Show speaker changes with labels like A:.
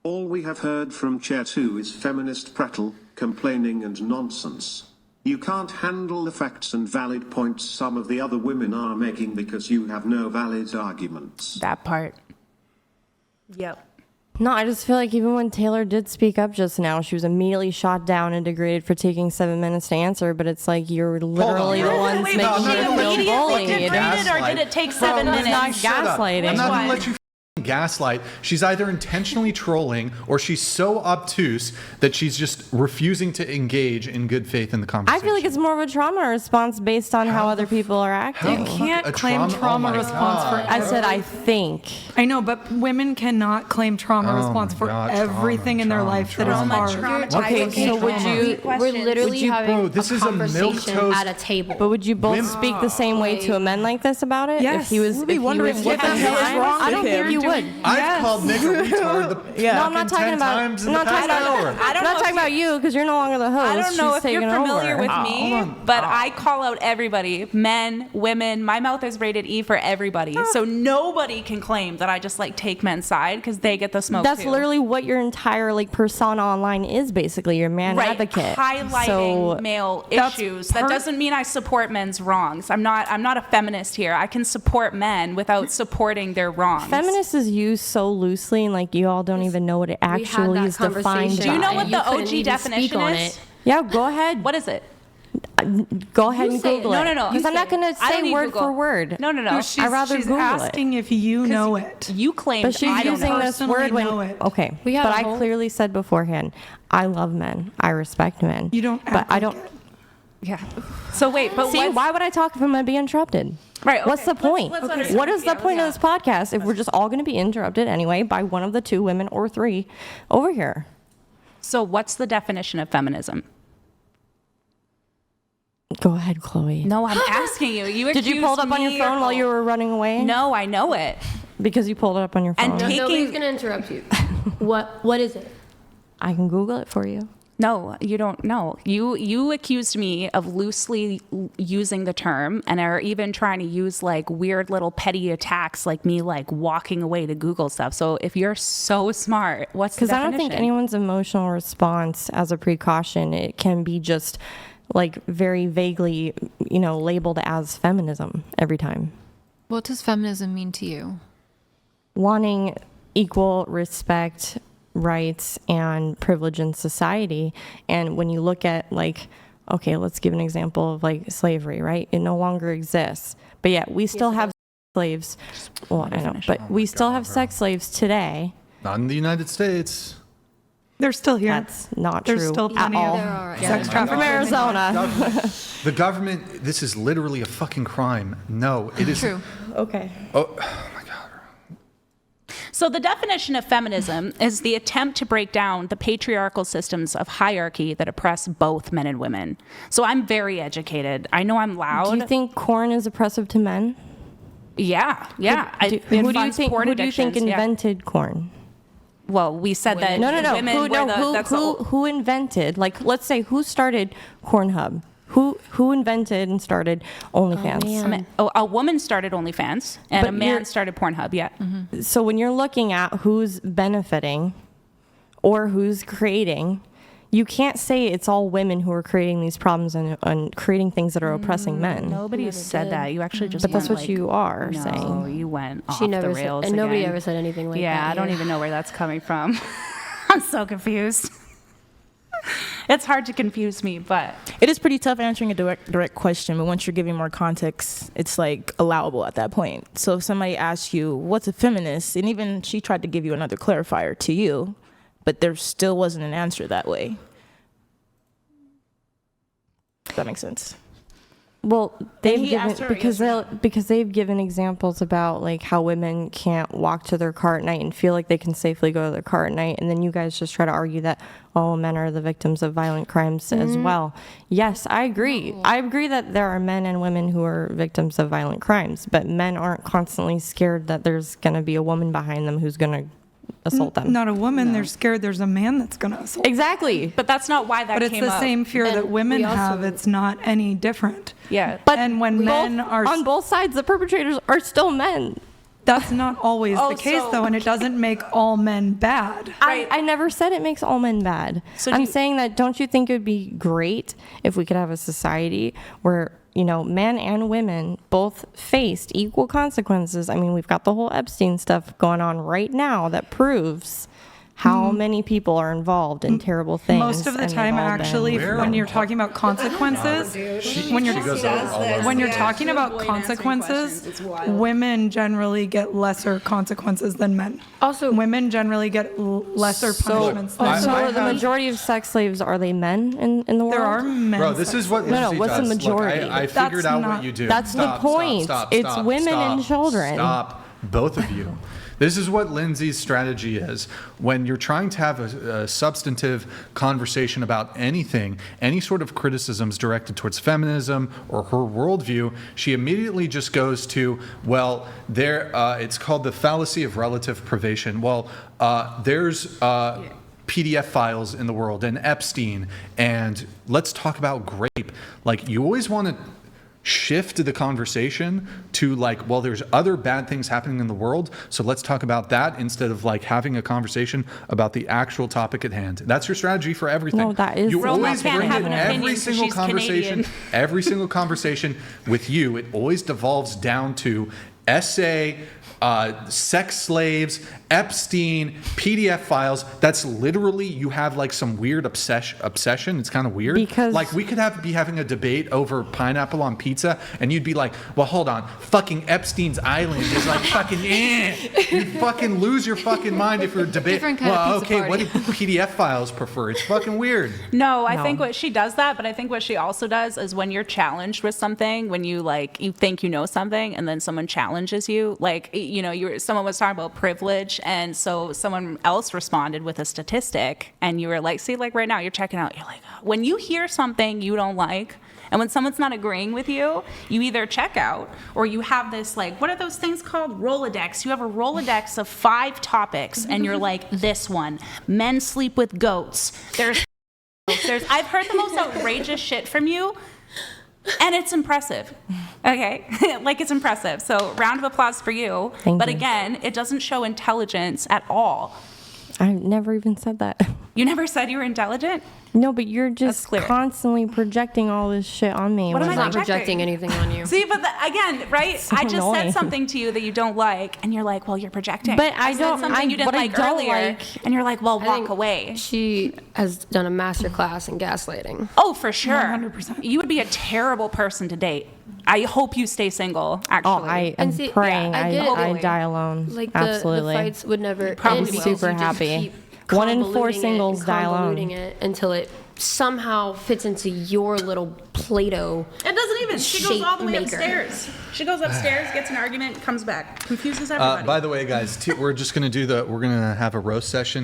A: All we have heard from Chair 2 is feminist prattle, complaining and nonsense. You can't handle the facts and valid points some of the other women are making because you have no valid arguments.
B: That part.
C: Yep.
D: No, I just feel like even when Taylor did speak up just now, she was immediately shot down and degraded for taking 7 minutes to answer. But it's like you're literally the ones making her feel bullied.
C: Degraded, or did it take 7 minutes?
D: Not gaslighting.
E: I'm not going to let you gaslight. She's either intentionally trolling or she's so obtuse that she's just refusing to engage in good faith in the conversation.
D: I feel like it's more of a trauma response based on how other people are acting.
F: You can't claim trauma response for
D: I said I think.
F: I know, but women cannot claim trauma response for everything in their life that is hard.
D: Okay, so would you?
G: We're literally having
E: this
G: a
E: is a
G: conversation
E: milquetoast-
G: at a table.
D: But would you both speak the same way to a man like this about it?
F: Yes.
D: If he was,
F: We'd be
D: if he
F: wondering
D: was
F: what the
D: given
F: hell is
D: time?
F: wrong
D: I
F: with
D: don't
F: him.
D: think you would.
E: I've called Nick a retard the
D: No, I'm not talking
E: 10
D: about.
E: times in
D: I'm
E: the
D: not talking
E: past
D: about.
E: hour.
D: I'm not talking about you because you're no longer the host.
C: I don't know
D: She's
C: if you're
D: taking
C: familiar
D: over.
C: with me, but I call out everybody, men, women. My mouth is rated E for everybody. So nobody can claim that I just like take men's side because they get the smoke
D: That's
C: too.
D: literally what your entire like persona online is. Basically, you're a man advocate.
C: Highlighting
D: So
C: male issues. That doesn't mean I support men's wrongs. I'm not a feminist here. I can support men without supporting their wrongs.
D: feminist is used so loosely, and like you all don't even know what it actually is defined by.
C: Do you know what
G: You
C: the
G: couldn't
C: OG
G: even
C: definition
G: speak on
C: is?
G: it.
D: Yeah, go ahead.
C: What is it?
D: Go ahead and
G: say it.
D: Google it.
C: No.
D: Because I'm not going to
C: I don't
D: say
C: need
D: word
C: Google.
D: for word.
C: No.
F: She's
D: Google it.
F: asking if you know it.
C: You claim
D: But she's
C: I don't
D: using
C: know.
D: this
F: Personally
D: word when
F: know it.
D: okay.
G: We have
D: but
G: a
D: I
G: whole-
D: clearly said beforehand, I love men. I respect men.
F: You don't
D: But
F: act
D: I
F: like
D: don't.
F: it.
C: Yeah. So wait, but
D: See, why would I talk if I'm going to be interrupted?
C: Right. Okay.
D: What's the point?
C: Let's understand.
D: What is the point of this podcast if we're just all going to be interrupted anyway by one of the two women or three over here?
C: So what's the definition of feminism?
D: Go ahead, Chloe.
C: No, I'm asking you. You
D: Did you pull it up on your phone while you were running away?
C: No, I know it.
D: Because you pulled it up on your phone.
C: And
G: Nobody's gonna interrupt you. What is it?
D: I can Google it for you.
C: No, you don't know. You accused me of loosely using the term and are even trying to use like weird little petty attacks like me like walking away to Google stuff. So if you're so smart, what's the definition?
D: Because I don't think anyone's emotional response as a precaution, it can be just like very vaguely, labeled as feminism every time.
B: What does feminism mean to you?
D: Wanting equal respect, rights, and privilege in society. And when you look at okay, let's give an example of like slavery, right? It no longer exists, but yet we still have slaves. Well, I know, but we still have sex slaves today.
E: Not in the United States.
F: They're still here.
D: That's not
F: There's
D: true
F: still
D: at
F: plenty
D: all.
F: of sex
D: From
F: trafficking.
D: Arizona.
E: The government, this is literally a fucking crime. No, it is.
B: True.
D: Okay.
E: Oh my God.
C: So the definition of feminism is the attempt to break down the patriarchal systems of hierarchy that oppress both men and women. So I'm very educated. I know I'm loud.
D: Do you think corn is oppressive to men?
C: Yeah.
D: Who do you think invented corn?
C: Well, we said that
D: No.
C: women
D: Who invented? Like, let's say who started Pornhub? Who invented and started OnlyFans?
C: a woman started OnlyFans and
D: But
C: a man started Pornhub. Yeah.
D: Mm-hmm. So when you're looking at who's benefiting or who's creating, you can't say it's all women who are creating these problems and creating things that are oppressing men.
C: Nobody said that. You actually just.
D: But that's
C: went
D: what you are
C: no,
D: saying.
C: You went off
G: She never
C: the
G: said,
C: rails
G: and nobody
C: again.
G: ever said anything like that.
C: Yeah, I don't
G: here.
C: even know where that's coming from. I'm so confused. It's hard to confuse me, but
H: It is pretty tough answering a direct question, but once you're giving more context, it's like allowable at that point. So if somebody asks you, what's a feminist? And even she tried to give you another clarifier to you, but there still wasn't an answer that way. Does that make sense?
D: Well, they've
C: he
D: given
C: asked her,
D: because they've given examples about like how women can't walk to their car at night and feel like they can safely go to their car at night, and then you guys just try to argue that men are the victims of violent crimes as well. Yes, I agree. I agree that there are men and women who are victims of violent crimes, but men aren't constantly scared that there's going to be a woman behind them who's going to assault them.
F: Not a woman. They're scared there's a man that's going to assault.
D: Exactly.
C: but that's not why that
F: But it's
C: came
F: the
C: up.
F: same fear
G: And
F: that women
G: we also-
F: have. It's not any different.
C: Yeah.
D: But
F: And when men are
D: on both sides, the perpetrators are still men.
F: That's not always
C: Oh,
F: the case,
C: so-
F: though, and it doesn't make all men bad.
D: I never said it makes all men bad.
C: So
D: I'm saying that don't you think it would be great if we could have a society where, you know, men and women both faced equal consequences? I mean, we've got the whole Epstein stuff going on right now that proves how many people are involved in terrible things.
F: Most of the
D: and they've
F: time,
D: all been-
F: actually, when you're talking about consequences, when you're talking about consequences, women generally get lesser consequences than men.
G: Also,
F: Women generally get lesser punishments than
E: I-
D: So
F: men.
D: the majority of sex slaves, are they men in the world?
F: There are men.
E: Bro, this is what
D: No,
E: Lindsay
D: what's the
E: does. Look,
D: majority?
E: I figured
F: That's
E: out
F: not-
E: what you do.
D: That's the
E: Stop,
D: point. It's women and children.
E: Stop, both of you. This is what Lindsay's strategy is. When you're trying to have a substantive conversation about anything, any sort of criticisms directed towards feminism or her worldview, she immediately just goes to, well, it's called the fallacy of relative privation. Well, there's PDF files in the world and Epstein, and let's talk about grape. Like, you always want to shift the conversation to like, well, there's other bad things happening in the world, so let's talk about that instead of like having a conversation about the actual topic at hand. That's your strategy for everything.
D: No, that is
E: you
D: the
E: always
C: can't
E: bring
C: have
E: in
C: an opinion
E: every
C: 'cause
E: single
C: she's
E: conversation,
C: Canadian.
E: every single conversation with you. It always devolves down to essay, sex slaves, Epstein, PDF files. That's literally, you have like some weird obsession. It's kind of weird.
D: Because-
E: like, we could be having a debate over pineapple on pizza, and you'd be like, well, hold on, fucking Epstein's Island is like fucking You'd fucking lose your fucking mind if you're debating.
B: Different kind of
E: Well,
B: pizza
E: okay, what
B: party.
E: do PDF files prefer? It's fucking weird.
C: No, I think what she does that, but I think what she also does is when you're challenged with something, when you like, you think you know something, and then someone challenges you, like, you know, someone was talking about privilege, and so someone else responded with a statistic, and you were like, see, like right now, you're checking out, you're like, when you hear something you don't like, and when someone's not agreeing with you, you either check out or you have this, like, what are those things called? Rolodex. You have a Rolodex of 5 topics, and you're like, this one, men sleep with goats. I've heard the most outrageous shit from you, and it's impressive. Okay? Like, it's impressive. So, round of applause for you.
D: Thank
C: but
D: you.
C: again, it doesn't show intelligence at all.
D: I never even said that.
C: You never said you were intelligent?
D: No, but you're just
C: clear.
D: constantly projecting all this shit on me.
C: What am
D: when
C: I
G: not projecting anything on you.
C: See, but again, right?
D: So
C: I just
D: annoying.
C: said something to you that you don't like, and you're like, well, you're projecting.
D: But I
C: said
D: don't-
C: something you didn't
D: what I
C: like
D: don't
C: earlier,
D: like-
C: and you're like, well,
G: I
C: walk
G: think
C: away.
G: She has done a master class in gaslighting.
C: Oh, for sure.
F: 100%.
C: You would be a terrible person to date. I hope you stay single, actually.
D: Oh, I am
G: And see, yeah,
D: praying
G: I get it.
D: I die alone.
G: Like
D: Absolutely.
G: the fights would never
C: probably
G: end
C: be
G: because
D: super
G: you just
D: happy.
G: keep
D: 1 in 4
G: convoluting it
D: singles
G: and
D: die alone.
G: convoluting it until it somehow fits into your little Play-Doh.
C: It doesn't even. She goes all the way
G: shape maker.
C: upstairs. She goes upstairs, gets an argument, comes back, confuses everybody.
E: By the way, guys, we're just gonna we're gonna have a roast session